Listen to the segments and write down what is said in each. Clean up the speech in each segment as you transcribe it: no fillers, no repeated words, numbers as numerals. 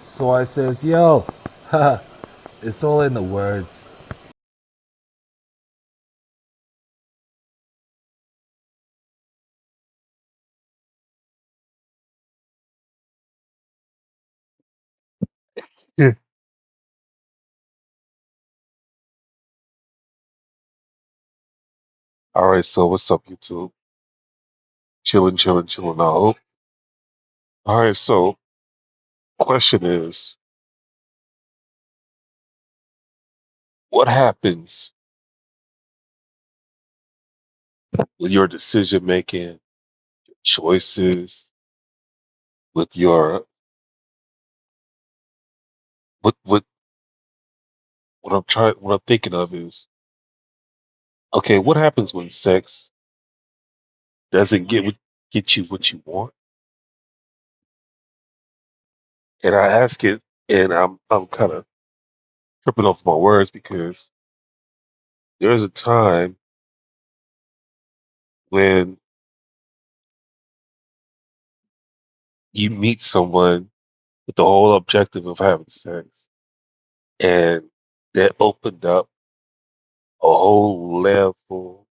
So I says, yo, haha, it's all in the words. Yeah. All right, so what's up, YouTube? Chilling, chilling, chilling out. All right, so question is, what happens with your decision making, choices, with your what what I'm thinking of is, okay, what happens when sex doesn't get you what you want? And I ask it, and I'm kind of tripping off my words because there's a time when you meet someone with the whole objective of having sex, and that opened up a whole level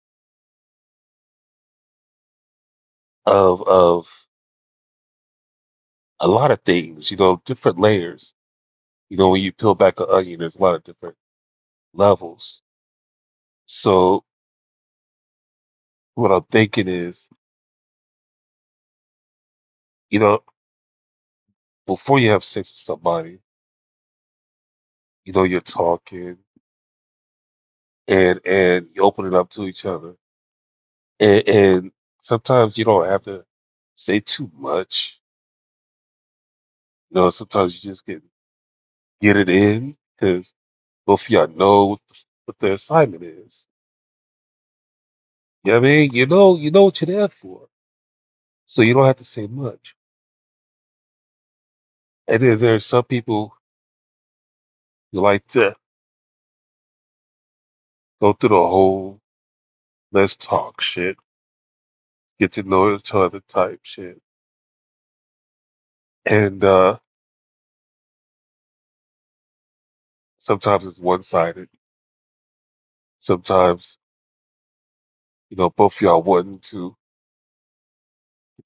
of a lot of things, different layers. When you peel back an onion, there's a lot of different levels. So what I'm thinking is, you know, before you have sex with somebody, you're talking and you open it up to each other. And sometimes you don't have to say too much. Sometimes you just get it in because both of y'all know what the assignment is. You know what I mean? You know what you're there for. So you don't have to say much. And then there's some people who like to go through the whole let's talk shit, get to know each other type shit. And sometimes it's one sided. Sometimes, both of y'all wanting to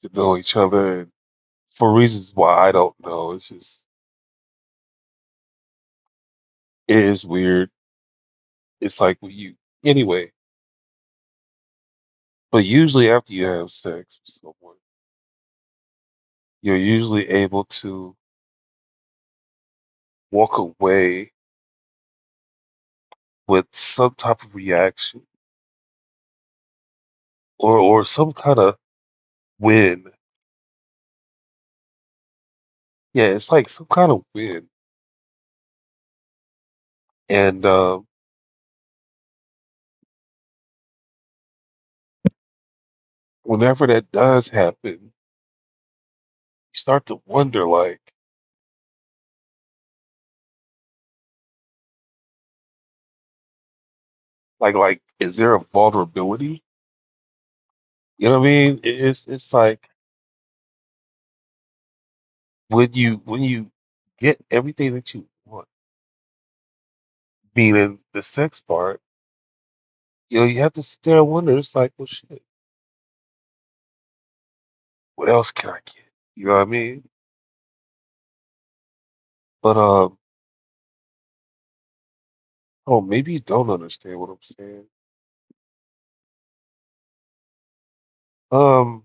get to know each other and for reasons why I don't know. It's just it is weird. It's like when you anyway, but usually after you have sex with someone, you're usually able to walk away with some type of reaction or some kind of win. Yeah, it's like some kind of win. And whenever that does happen, you start to wonder, is there a vulnerability? You know what I mean? It's like when you get everything that you want, meaning the sex part, you have to sit there and wonder. It's like, well, shit, what else can I get? You know what I mean? But oh, maybe you don't understand what I'm saying. Um,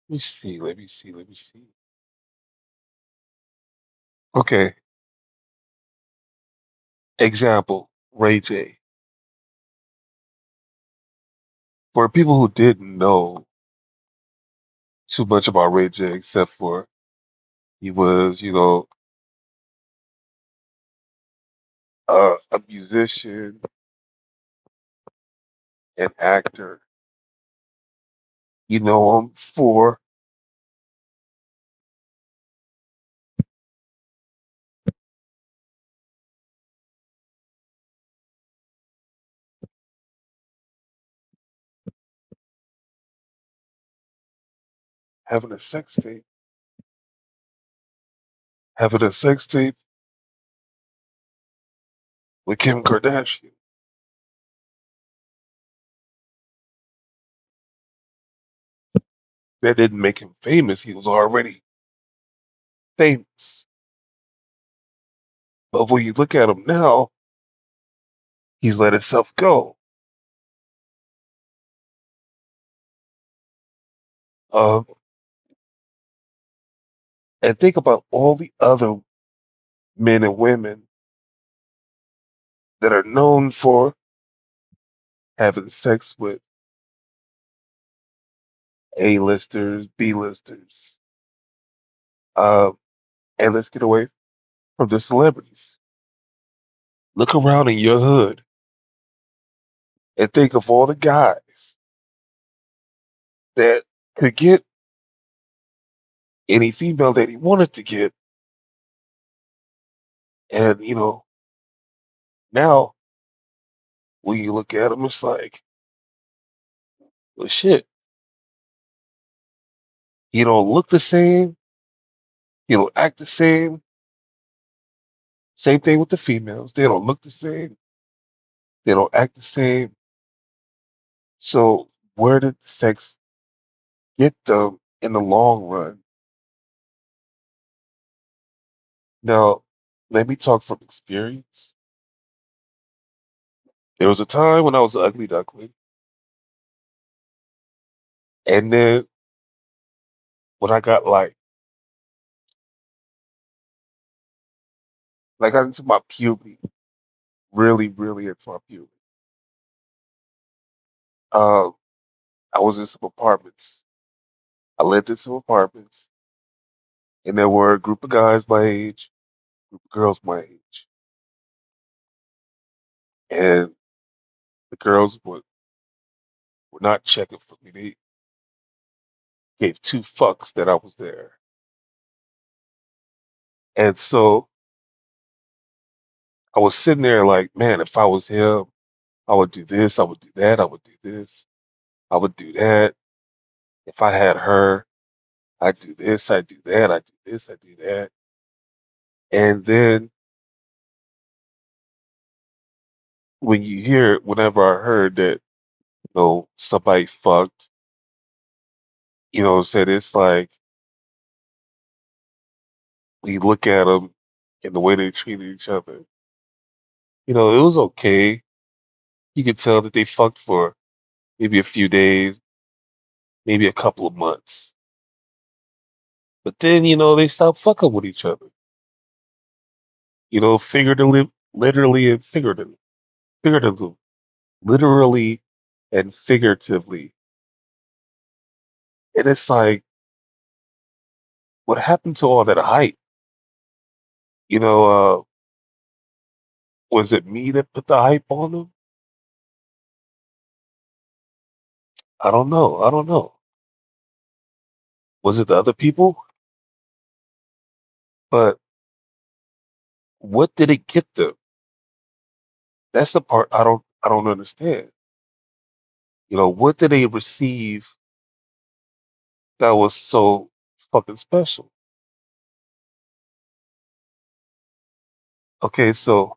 let me see, let me see, let me see. Okay, example, Ray J. For people who didn't know too much about Ray J, except for he was, a musician, an actor. You know him for having a sex tape, having a sex tape with Kim Kardashian. That didn't make him famous. He was already famous. But when you look at him now, he's let himself go. Um, and think about all the other men and women that are known for having sex with A-listers, B-listers. Um, and let's get away from the celebrities. Look around in your hood and think of all the guys that could get any female that he wanted to get. And, now when you look at him, it's like, well, shit, he don't look the same. He don't act the same. Same thing with the females. They don't look the same. They don't act the same. So where did sex get them in the long run? Now, let me talk from experience. There was a time when I was an ugly duckling, and then when I got when I got into my puberty, really, really into my puberty. Um, I was in some apartments. I lived in some apartments, and there were a group of guys my age, group of girls my age, and the girls were not checking for me. They gave two fucks that I was there, and so I was sitting there like, man, if I was him, I would do this, I would do that, I would do this, I would do that. If I had her, I'd do this, I'd do that, I'd do this, I'd do that. And then whenever I heard that, somebody fucked, said it's like we look at them and the way they treated each other. It was okay. You could tell that they fucked for maybe a few days, maybe a couple of months. But then, they stopped fucking with each other. Figuratively, literally and figuratively, literally and figuratively. And it's like, what happened to all that hype? You know, was it me that put the hype on them? I don't know. I don't know. Was it the other people? But what did it get them? That's the part I don't understand. What did they receive that was so fucking special? Okay, so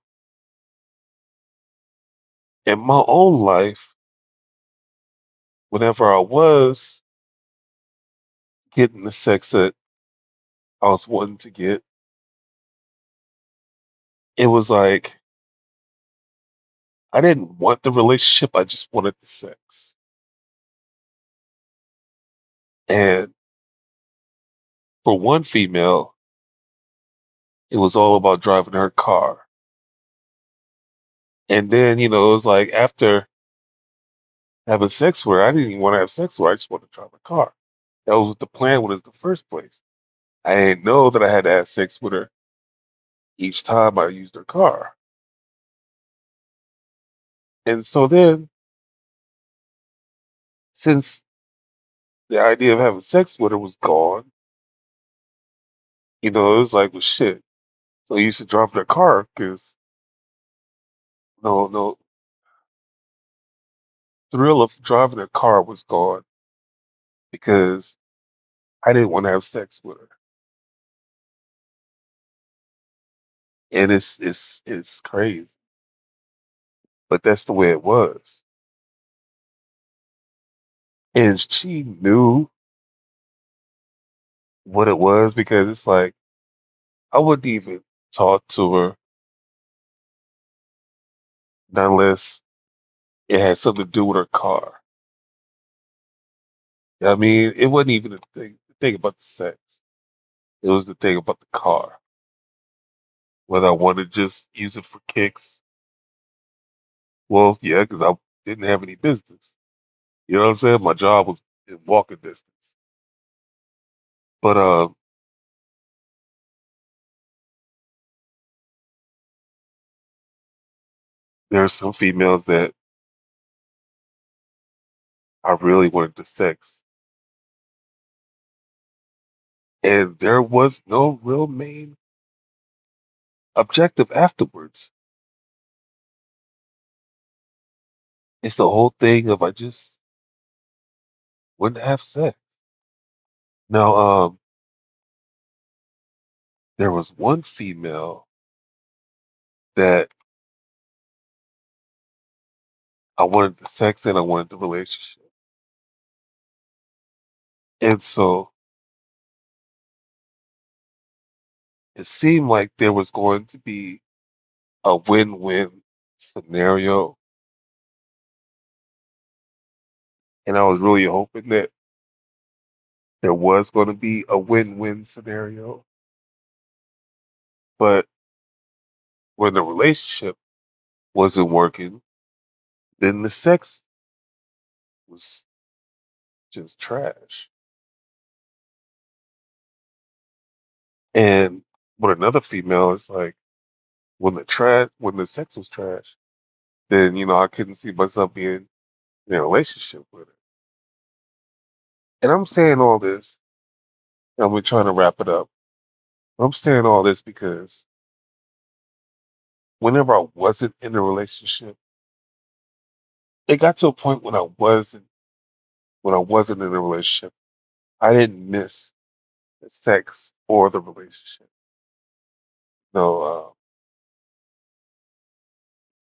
in my own life, whenever I was getting the sex that I was wanting to get, it was like I didn't want the relationship, I just wanted the sex. And for one female, it was all about driving her car. And then, it was like after having sex with her, I didn't even want to have sex with her, I just wanted to drive her car. That was what the plan was in the first place. I didn't know that I had to have sex with her each time I used her car. And so then, since the idea of having sex with her was gone, it was like, well, shit. So I used to drive their car because no thrill of driving a car was gone because I didn't want to have sex with her, and it's crazy, but that's the way it was. And she knew what it was because it's like I wouldn't even talk to her unless it had something to do with her car. I mean, it wasn't even the thing about the sex. It was the thing about the car. Whether I wanted to just use it for kicks. Well, yeah, because I didn't have any business. You know what I'm saying? My job was in walking distance. But there are some females that I really wanted to sex, and there was no real main objective afterwards. It's the whole thing of I just wouldn't have sex. Now, there was one female that I wanted the sex and I wanted the relationship, and so it seemed like there was going to be a win-win scenario, and I was really hoping that there was going to be a win-win scenario. But when the relationship wasn't working, then the sex was just trash. And with another female, it's like when the sex was trash, then I couldn't see myself being in a relationship with her. And I'm saying all this, and we're trying to wrap it up. I'm saying all this because whenever I wasn't in a relationship, it got to a point when I wasn't in a relationship, I didn't miss the sex or the relationship. No,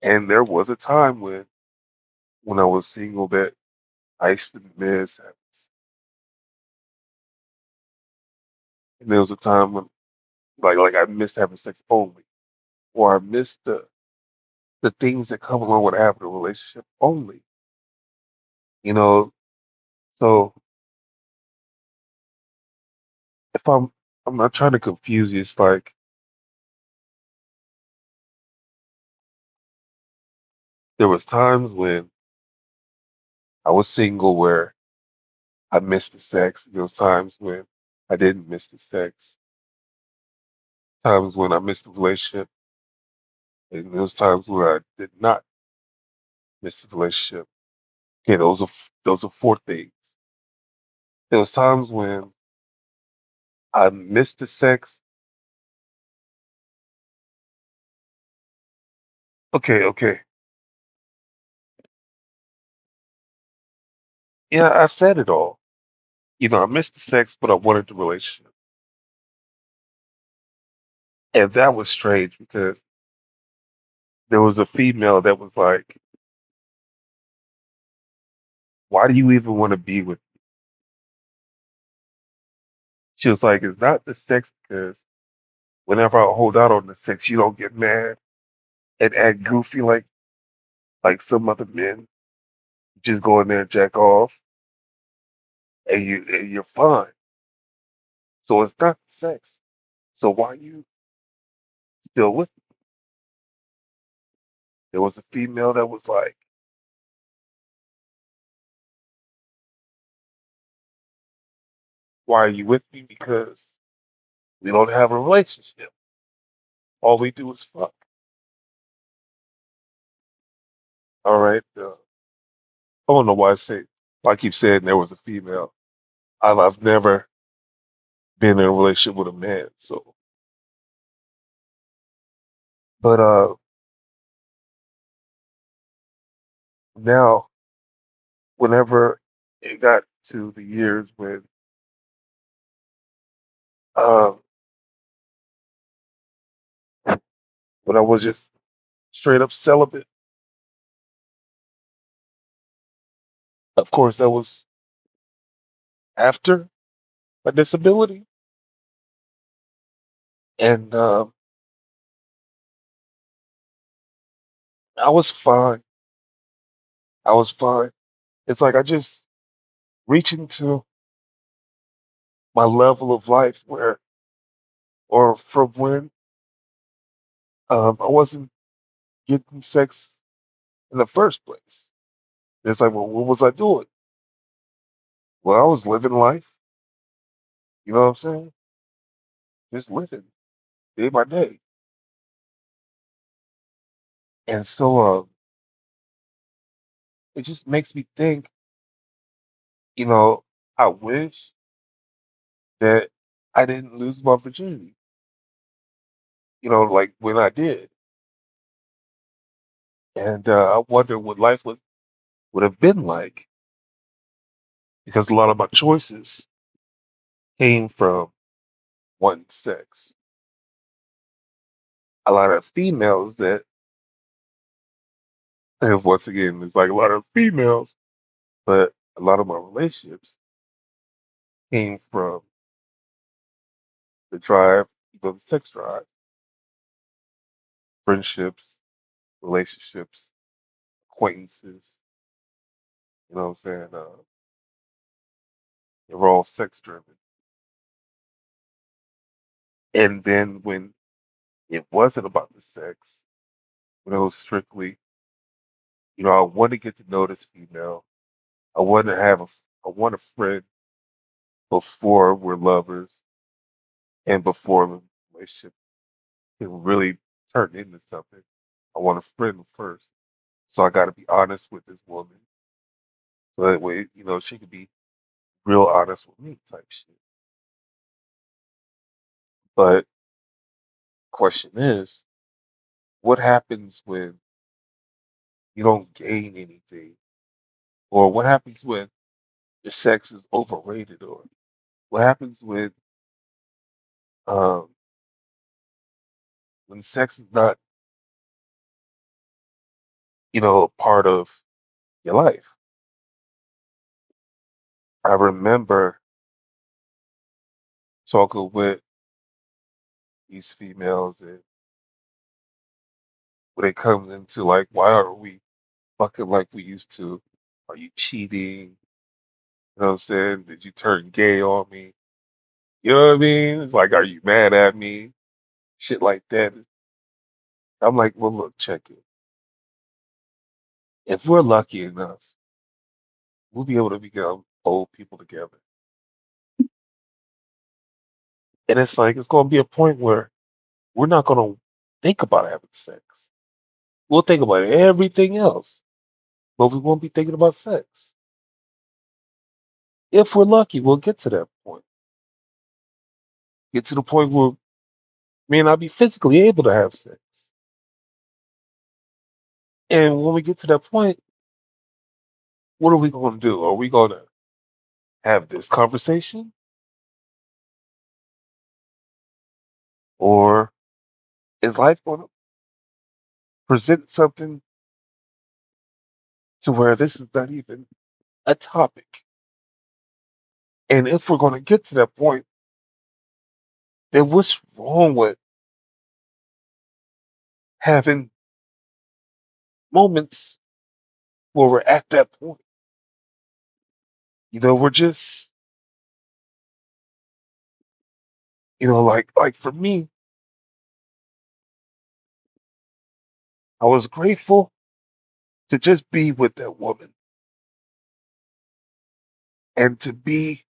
and there was a time when I was single that I used to miss having sex. And there was a time when like I missed having sex only, or I missed the things that come along with having a relationship only. You know, so if I'm not trying to confuse you, it's like there was times when I was single where I missed the sex. There was times when I didn't miss the sex. Times when I missed the relationship, and there was times where I did not miss the relationship. Okay, those are four things. There was times when I missed the sex. Okay, okay. Yeah, I said it all. I missed the sex, but I wanted the relationship. And that was strange because there was a female that was like, why do you even want to be with me? She was like, it's not the sex because whenever I hold out on the sex, you don't get mad and act goofy like some other men. Just go in there and jack off and you're fine. So it's not the sex. So why you still with me? There was a female that was like, why are you with me? Because we don't have a relationship. All we do is fuck. All right. I don't know why I keep saying there was a female. I've never been in a relationship with a man. So, but now whenever it got to the years when Um, when I was just straight up celibate, of course, that was after my disability, and I was fine. I was fine. It's like I just reaching to my level of life where, or from when I wasn't getting sex in the first place. It's like, well, what was I doing? Well, I was living life. You know what I'm saying? Just living day by day. And so it just makes me think, you know, I wish that I didn't lose my virginity, like when I did. And I wonder what life would have been like because a lot of my choices came from one sex. A lot of females that, and once again, it's like a lot of females, but a lot of my relationships came from the drive, the sex drive, friendships, relationships, acquaintances. You know what I'm saying? They were all sex driven. And then when it wasn't about the sex, when it was strictly, I want to get to know this female. I want to I want a friend before we're lovers and before the relationship can really turn into something. I want a friend first. So I got to be honest with this woman. So that way, she could be real honest with me type shit. But question is, what happens when you don't gain anything? Or what happens when the sex is overrated? Or what happens um, when sex is not, a part of your life? I remember talking with these females, and when it comes into like, why are we fucking like we used to? Are you cheating? You know what I'm saying? Did you turn gay on me? You know what I mean? It's like, are you mad at me? Shit like that. I'm like, well, look, check it. If we're lucky enough, we'll be able to become old people together. And it's like, it's going to be a point where we're not going to think about having sex. We'll think about everything else, but we won't be thinking about sex. If we're lucky, we'll get to that point. Get to the point where we may not be physically able to have sex. And when we get to that point, what are we going to do? Are we going to have this conversation? Or is life going to present something to where this is not even a topic? And if we're going to get to that point, then what's wrong with having moments where we're at that point? We're just, like for me, I was grateful to just be with that woman and to be,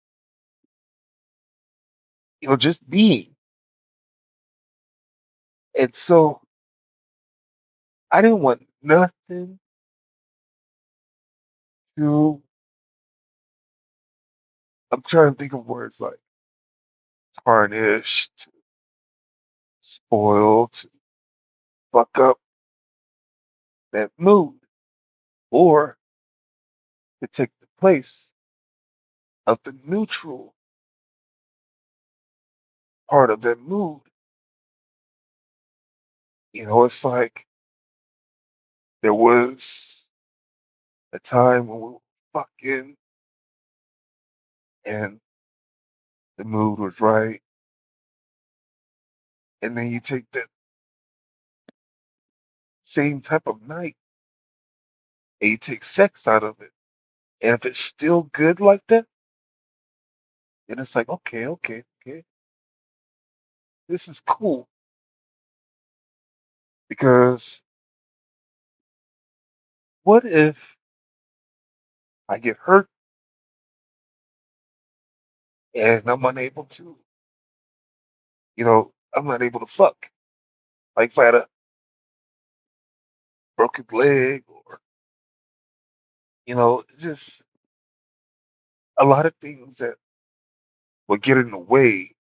just being. And so I didn't want nothing to, I'm trying to think of words like tarnish, to spoil, to fuck up that mood, or to take the place of the neutral part of that mood. It's like there was a time when we were fucking and the mood was right. And then you take that same type of night and you take sex out of it. And if it's still good like that, then it's like, okay, okay, okay, this is cool. Because what if I get hurt and I'm not able to fuck? Like if I had a broken leg or, just a lot of things that would get in the way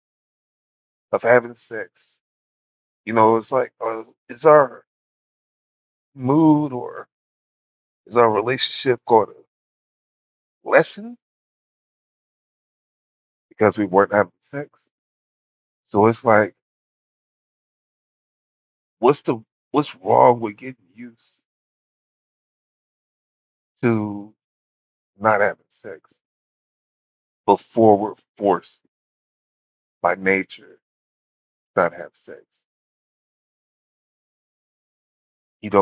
of having sex. It's like, is our mood or is our relationship going to lessen because we weren't having sex? So it's like, what's the what's wrong with getting used to not having sex before we're forced by nature not have sex?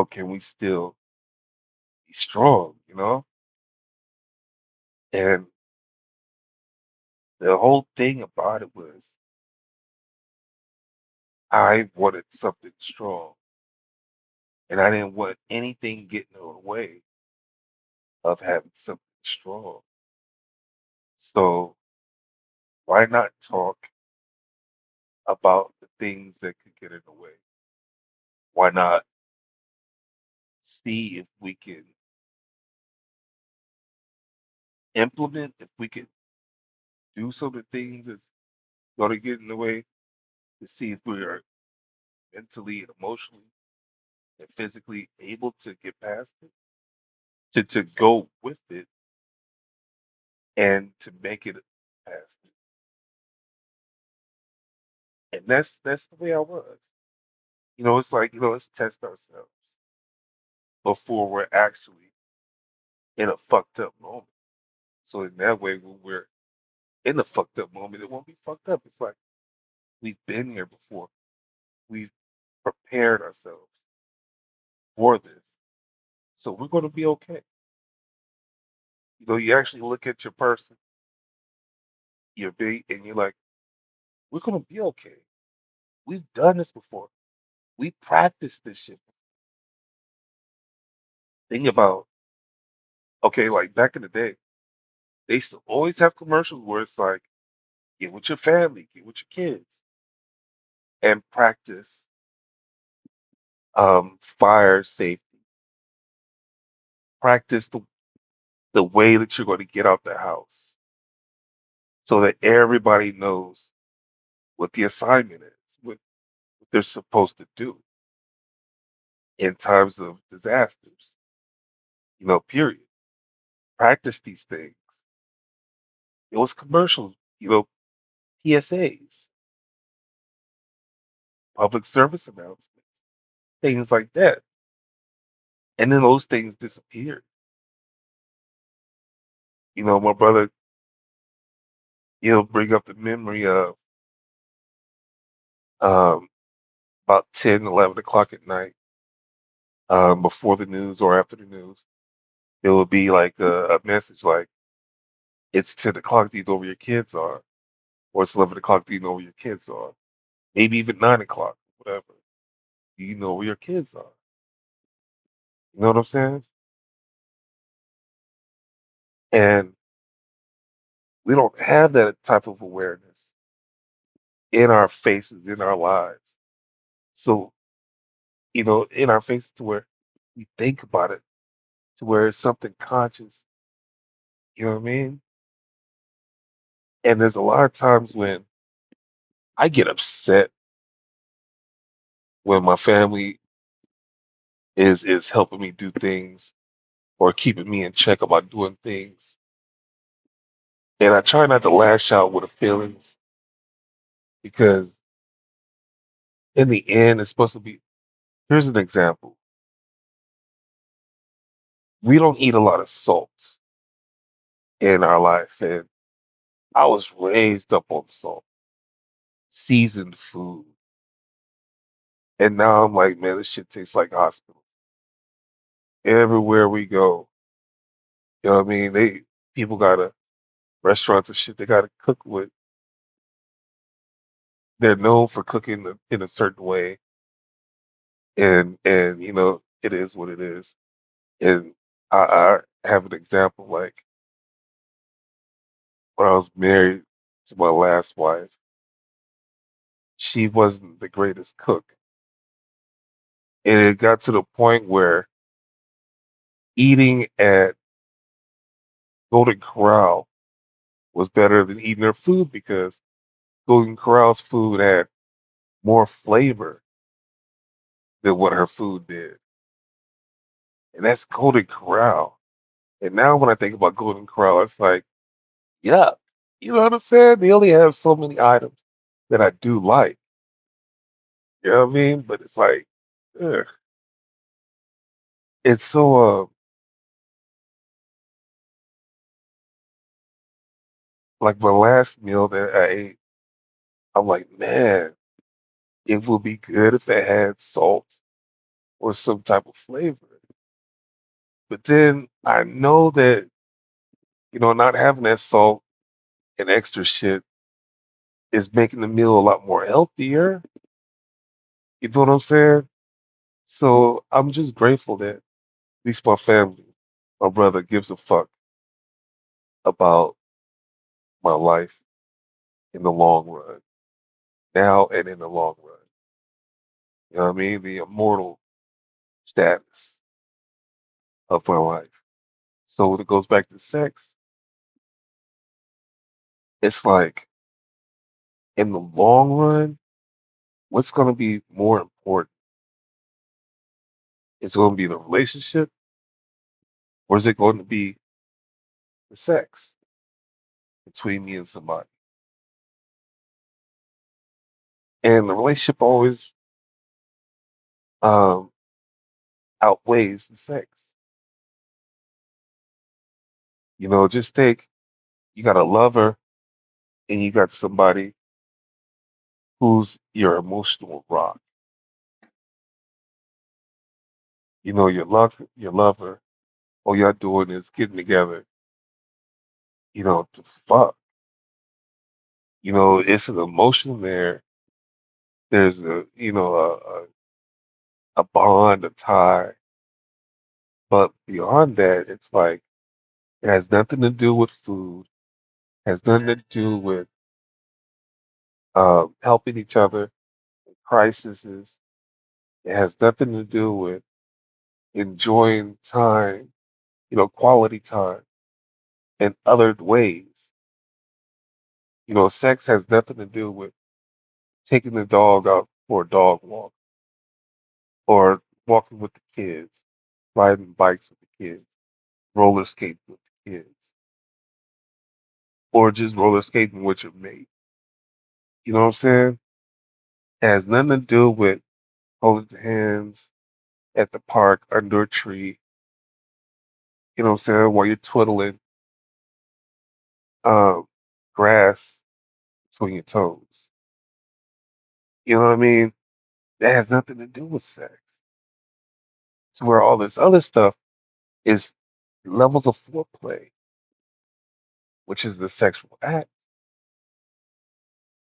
Can we still be strong? And the whole thing about it was I wanted something strong, and I didn't want anything getting in the way of having something strong. So why not talk about the things that could get in the way? Why not see if we can implement, if we can do some of the things that's going to get in the way to see if we are mentally and emotionally and physically able to get past it, to go with it and to make it past it. And that's the way I was. It's like, let's test ourselves before we're actually in a fucked up moment. So in that way, when we're in a fucked up moment, it won't be fucked up. It's like we've been here before. We've prepared ourselves for this. So we're going to be okay. You actually look at your person, your bait, and you're like, we're going to be okay. We've done this before. We practiced this shit. Think about, okay, like back in the day, they used to always have commercials where it's like, get with your family, get with your kids, and practice fire safety. Practice the way that you're going to get out the house so that everybody knows what the assignment is, what they're supposed to do in times of disasters, period. Practice these things. It was commercials, PSAs, public service announcements, things like that. And then those things disappeared. My brother, he'll bring up the memory of um, about 10, 11 o'clock at night, before the news or after the news. It will be like a message like, it's 10 o'clock, do you know where your kids are? Or it's 11 o'clock, do you know where your kids are? Maybe even 9 o'clock, whatever. Do you know where your kids are? You know what I'm saying? And we don't have that type of awareness in our faces, in our lives. So, in our faces to where we think about it, to where it's something conscious. You know what I mean? And there's a lot of times when I get upset when my family is helping me do things or keeping me in check about doing things. And I try not to lash out with the feelings because in the end, it's supposed to be. Here's an example: we don't eat a lot of salt in our life, and I was raised up on salt, seasoned food, and now I'm like, man, this shit tastes like hospital. Everywhere we go, you know what I mean? People gotta restaurants and shit. They gotta cook with. They're known for cooking in a certain way, and it is what it is. And I have an example like when I was married to my last wife, she wasn't the greatest cook. And it got to the point where eating at Golden Corral was better than eating her food because Golden Corral's food had more flavor than what her food did. And that's Golden Corral. And now when I think about Golden Corral, it's like, yeah, you know what I'm saying? They only have so many items that I do like. You know what I mean? But it's like, ugh. It's so like my last meal that I ate, I'm like, man, it would be good if it had salt or some type of flavor. But then I know that, not having that salt and extra shit is making the meal a lot more healthier. You know what I'm saying? So I'm just grateful that at least my family, my brother gives a fuck about my life in the long run, now and in the long run. You know what I mean? The immortal status of my life. So when it goes back to sex, it's like in the long run, what's going to be more important? Is it going to be the relationship or is it going to be the sex between me and somebody? And the relationship always um, outweighs the sex. Just take, you got a lover and you got somebody who's your emotional rock. Your lover, all y'all doing is getting together, to fuck. It's an emotion there. There's a bond, a tie. But beyond that, it's like it has nothing to do with food, has nothing to do with helping each other in crises. It has nothing to do with enjoying time, quality time in other ways. Sex has nothing to do with taking the dog out for a dog walk or walking with the kids, riding bikes with the kids, roller skating with the kids, or just roller skating with your mate. You know what I'm saying? It has nothing to do with holding hands at the park under a tree, you know what I'm saying, while you're twiddling um, grass between your toes. You know what I mean? That has nothing to do with sex. To where all this other stuff is levels of foreplay, which is the sexual act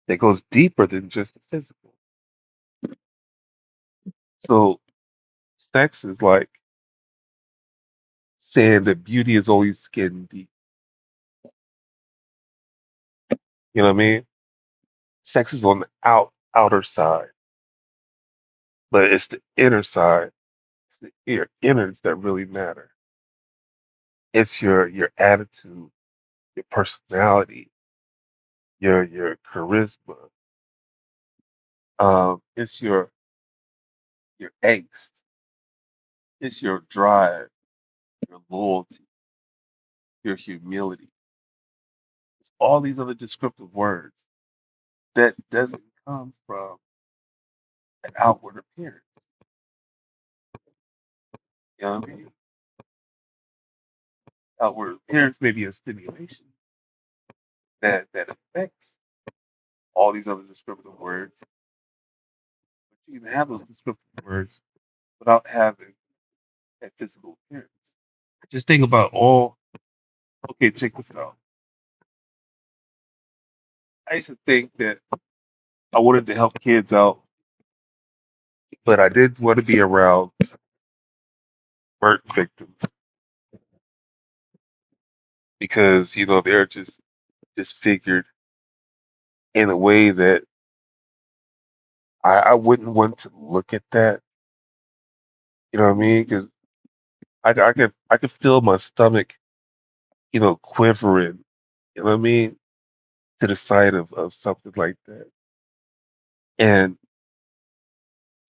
that goes deeper than just the physical. So sex is like saying that beauty is always skin deep. You know what I mean? Sex is on the outer side, but it's the inner side, it's the innards that really matter. It's your attitude, your personality, your charisma. It's your angst. It's your drive, your loyalty, your humility. It's all these other descriptive words that doesn't come from an outward appearance. You know what I mean? Outward appearance may be a stimulation that affects all these other descriptive words, but you can have those descriptive words without having that physical appearance. Just think about all. Okay, check this out. I used to think that I wanted to help kids out, but I didn't want to be around burnt victims because they're just disfigured in a way that I wouldn't want to look at that. You know what I mean? Because I could feel my stomach, quivering. You know what I mean? To the sight of something like that, and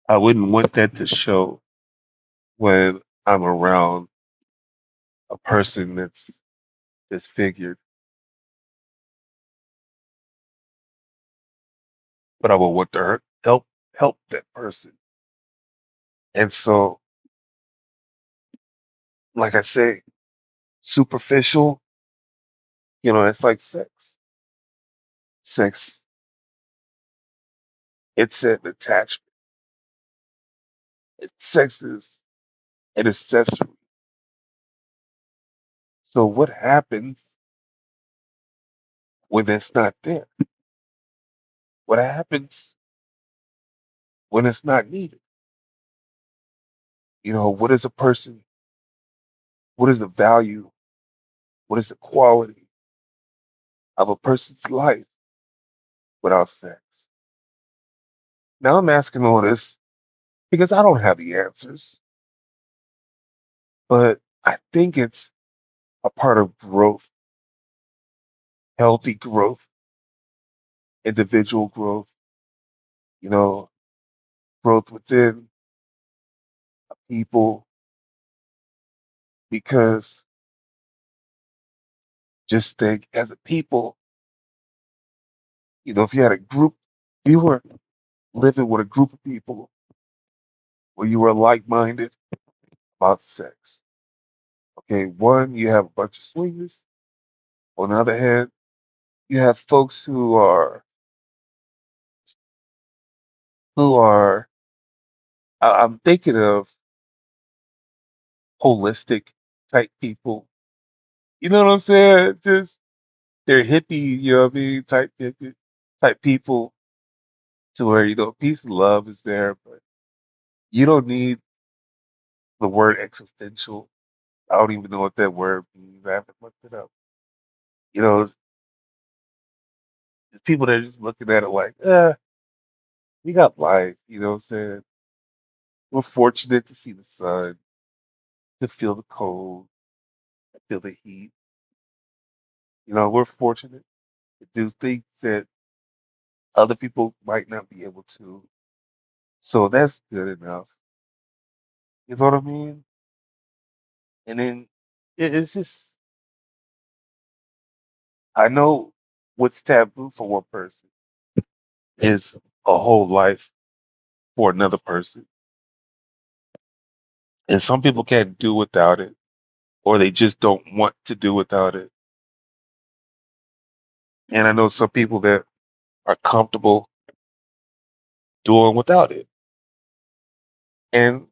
I wouldn't want that to show when I'm around a person that's disfigured. But I would want to help that person. And so, like I say, superficial, it's like sex. Sex, it's an attachment. Sex is an accessory. So what happens when it's not there? What happens when it's not needed? What is a person? What is the value? What is the quality of a person's life without sex? Now I'm asking all this because I don't have the answers, but I think it's a part of growth, healthy growth, individual growth, you know, growth within people. Because just think, as a people, if you had a group, if you were living with a group of people where you were like minded about sex. Okay, one, you have a bunch of swingers. On the other hand, you have folks who are I'm thinking of holistic type people. You know what I'm saying? Just they're hippie, you know what I mean, type hippie type people to where peace and love is there, but you don't need the word existential. I don't even know what that word means. I haven't looked it up. You know, there's people that are just looking at it like, we got life, you know what I'm saying? We're fortunate to see the sun, to feel the cold, to feel the heat. We're fortunate to do things that other people might not be able to. So that's good enough. You know what I mean? And then it's just, I know what's taboo for one person is a whole life for another person. And some people can't do without it, or they just don't want to do without it. And I know some people that are comfortable doing without it. And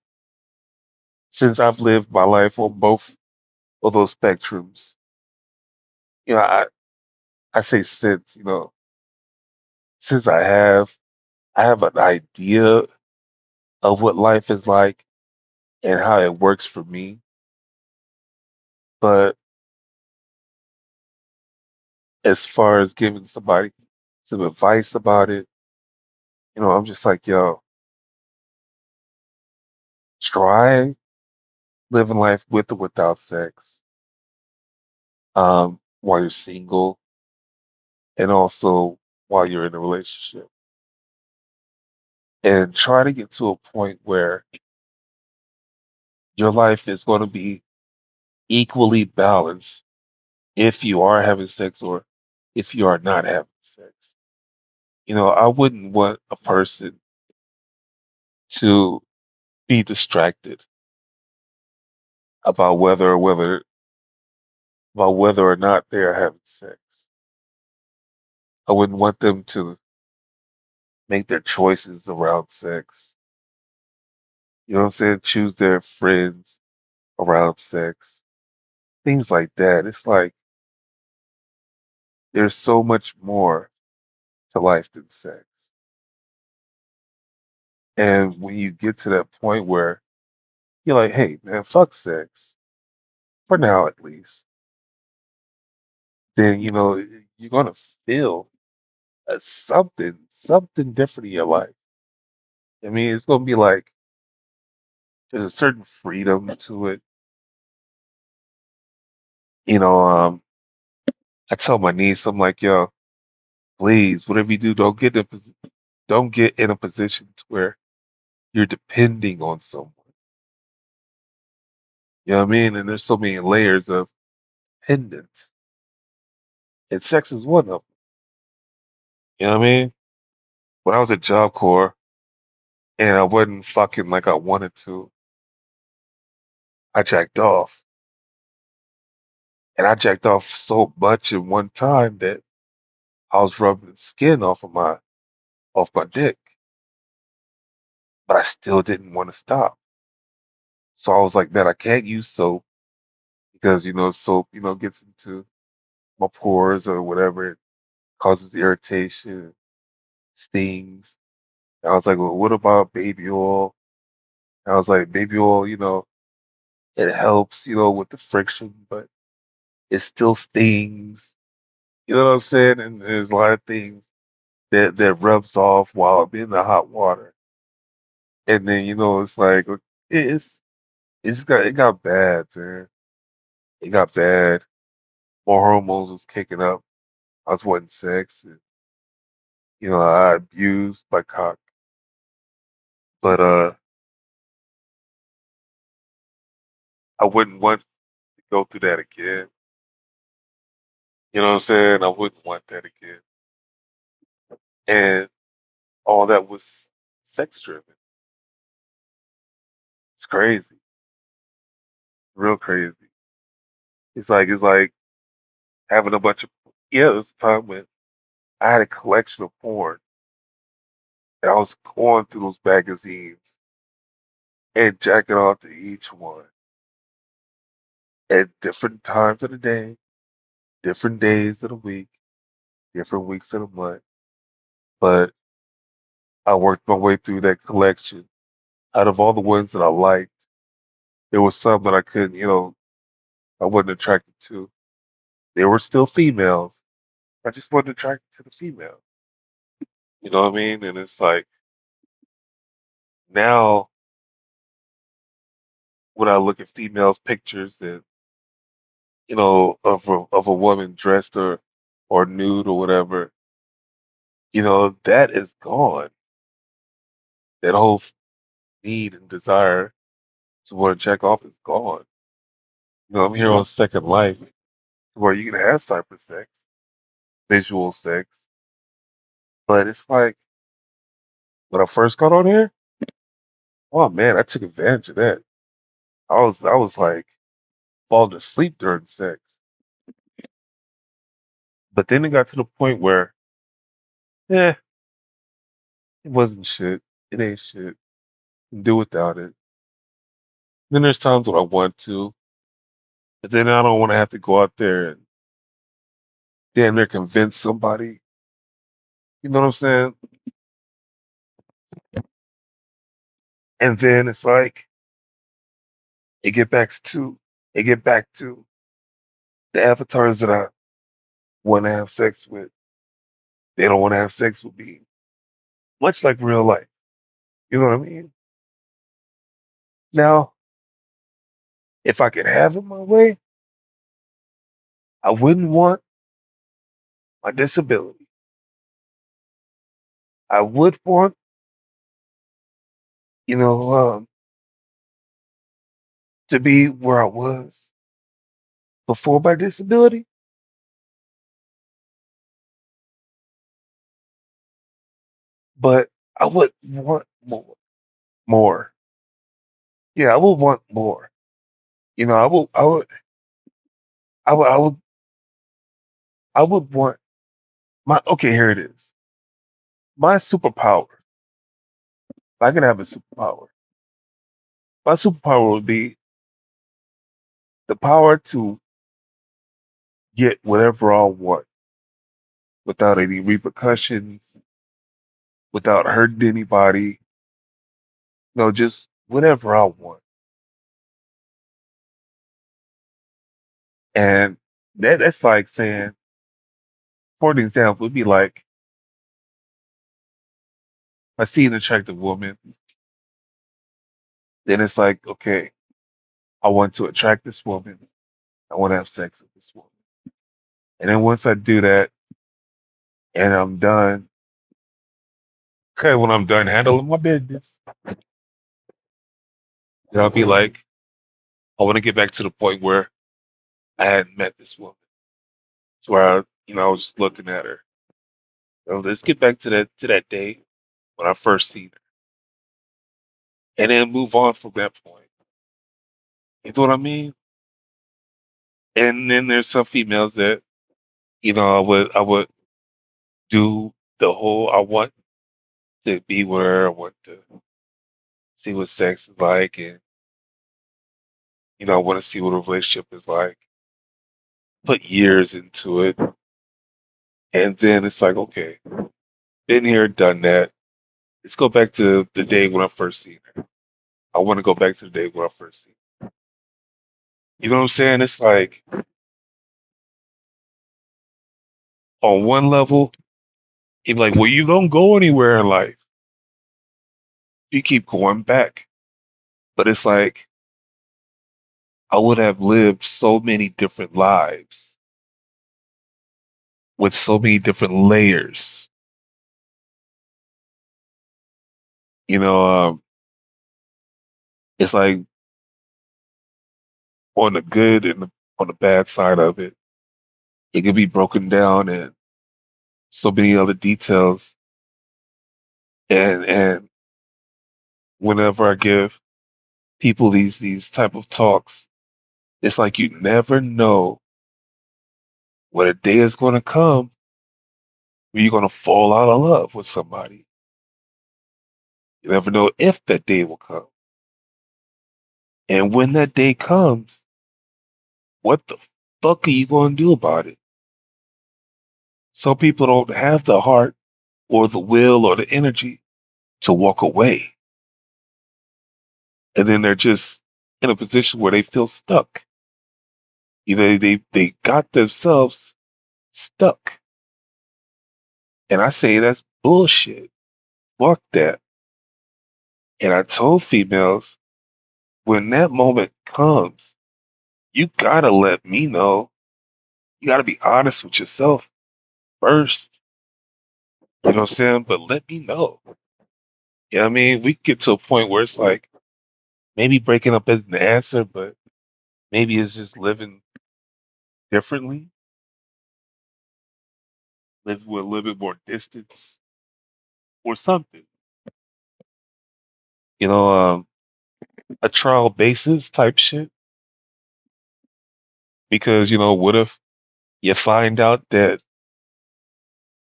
since I've lived my life on both of those spectrums, you know, I, I say since I have an idea of what life is like and how it works for me. But as far as giving somebody some advice about it, I'm just like, yo, try living life with or without sex, while you're single and also while you're in a relationship. And try to get to a point where your life is going to be equally balanced if you are having sex or if you are not having sex. I wouldn't want a person to be distracted about whether or not they are having sex. I wouldn't want them to make their choices around sex. You know what I'm saying? Choose their friends around sex. Things like that. It's like there's so much more to life than sex. And when you get to that point where you're like, hey, man, fuck sex, for now at least, then, you're going to feel something different in your life. I mean, it's going to be like there's a certain freedom to it. You know, I tell my niece, I'm like, yo, please, whatever you do, don't get in a position to where you're depending on someone. You know what I mean? And there's so many layers of dependence, and sex is one of them. You know what I mean? When I was at Job Corps and I wasn't fucking like I wanted to, I jacked off, and I jacked off so much in one time that I was rubbing the skin off my dick, but I still didn't want to stop. So I was like, man, I can't use soap because soap gets into my pores or whatever. It causes irritation, stings. And I was like, well, what about baby oil? And I was like, baby oil, it helps, with the friction, but it still stings. You know what I'm saying? And there's a lot of things that rubs off while I'm in the hot water. And then, it's like it's it got bad, man. It got bad. More hormones was kicking up. I was wanting sex and I abused my cock. But I wouldn't want to go through that again. You know what I'm saying? I wouldn't want that again. And all that was sex driven. It's crazy. Real crazy. It's like having a bunch of yeah, it was a time when I had a collection of porn and I was going through those magazines and jacking off to each one at different times of the day, different days of the week, different weeks of the month. But I worked my way through that collection. Out of all the ones that I liked, there was some that I couldn't, I wasn't attracted to. They were still females. I just wasn't attracted to the female. You know what I mean? And it's like now when I look at females' pictures and of a woman dressed or nude or whatever, that is gone. That whole need and desire to want to check off is gone. I'm here on Second Life where you can have cyber sex, visual sex, but it's like when I first got on here, oh man, I took advantage of that. I was like falling asleep during sex. But then it got to the point where, eh, it wasn't shit. It ain't shit. Can do without it. Then there's times when I want to, but then I don't want to have to go out there and damn near convince somebody. You know what I'm saying? And then it's like it get back to it get back to the avatars that I want to have sex with. They don't want to have sex with me. Much like real life. You know what I mean? Now, if I could have it my way, I wouldn't want my disability. I would want, you know, to be where I was before my disability. but I would want more. More. Yeah, I would want more. I would, I would, I would want my. Okay, here it is. My superpower. If I could have a superpower, my superpower would be the power to get whatever I want without any repercussions, without hurting anybody. No, just whatever I want. And that's like saying, for an example, it'd be like I see an attractive woman, then it's like, okay, I want to attract this woman. I want to have sex with this woman. And then once I do that and I'm done, okay, when I'm done handling my business, then I'll be like, I want to get back to the point where I hadn't met this woman. It's where I was just looking at her. So let's get back to that day when I first seen her, and then move on from that point. You know what I mean? And then there's some females that I would do the whole. I want to be with her. I want to see what sex is like, and I want to see what a relationship is like. Put years into it, and then it's like, okay, been here, done that. Let's go back to the day when I first seen her. I want to go back to the day when I first seen her. You know what I'm saying? It's like on one level, you're like, well, you don't go anywhere in life. You keep going back. But it's like I would have lived so many different lives with so many different layers. You know, it's like on the good and on the bad side of it, it can be broken down in so many other details. And whenever I give people these type of talks, it's like you never know what a day is going to come where you're going to fall out of love with somebody. You never know if that day will come. And when that day comes, what the fuck are you going to do about it? Some people don't have the heart or the will or the energy to walk away. And then they're just in a position where they feel stuck. They got themselves stuck. And I say that's bullshit. Fuck that. And I told females, when that moment comes, you gotta let me know. You gotta be honest with yourself first. You know what I'm saying? But let me know. You know what I mean? We get to a point where it's like maybe breaking up isn't the answer, but maybe it's just living differently, live with a little bit more distance or something. You know, a trial basis type shit. Because, what if you find out that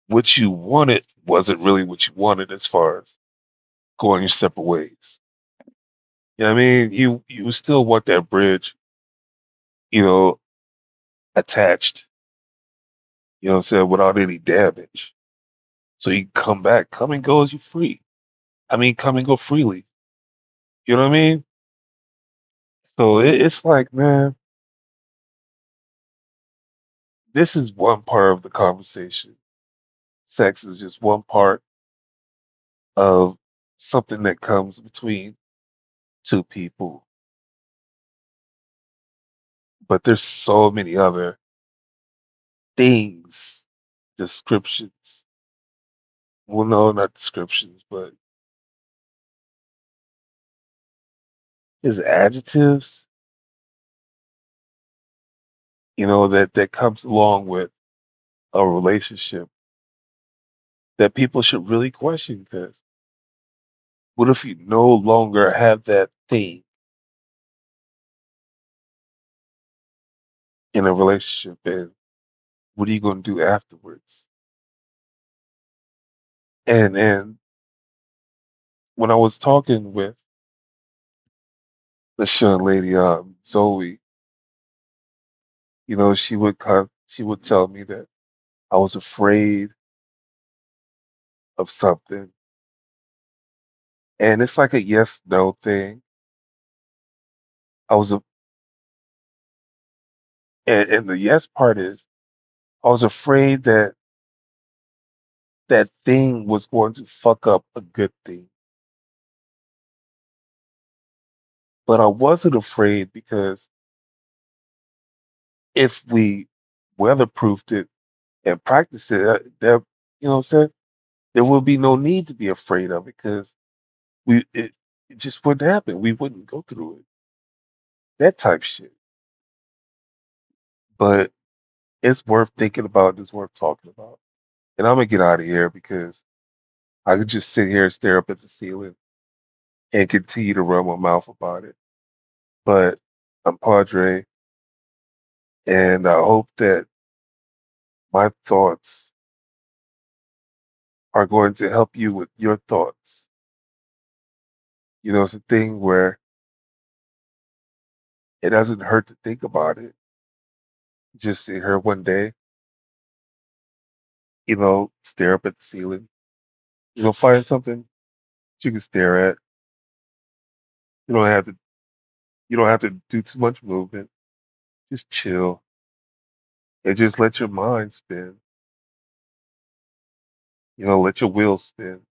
what you wanted wasn't really what you wanted as far as going your separate ways? You know what I mean? You still want that bridge, you know, attached, you know what I'm saying, without any damage. So you can come back, come and go as you free. I mean, come and go freely. You know what I mean? So it's like, man, this is one part of the conversation. Sex is just one part of something that comes between two people. But there's so many other things, descriptions. Well, no, not descriptions, but is adjectives, that comes along with a relationship that people should really question. Because what if you no longer have that thing in a relationship? And what are you going to do afterwards? And when I was talking with this young lady, Zoe, she would tell me that I was afraid of something, and it's like a yes no thing. I was a, and the yes part is I was afraid that that thing was going to fuck up a good thing, but I wasn't afraid because if we weatherproofed it and practiced it, there, you know what I'm saying? There would be no need to be afraid of it because we it just wouldn't happen. We wouldn't go through it. That type shit. But it's worth thinking about. It's worth talking about. And I'm gonna get out of here because I could just sit here and stare up at the ceiling and continue to run my mouth about it. But I'm Padre, and I hope that my thoughts are going to help you with your thoughts. You know, it's a thing where it doesn't hurt to think about it. Just sit here one day, stare up at the ceiling. Find something that you can stare at. You don't have to. You don't have to do too much movement. Just chill and just let your mind spin. Let your wheels spin,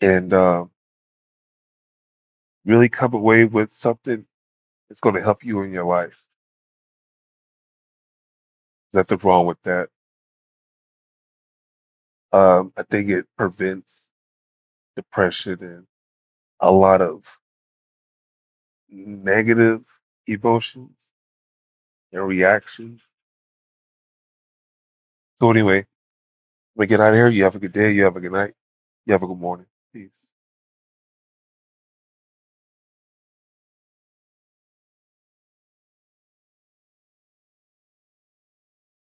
and really come away with something that's going to help you in your life. Nothing wrong with that. I think it prevents depression and a lot of negative emotions and reactions. So anyway, we get out of here. You have a good day. You have a good night. You have a good morning. Peace.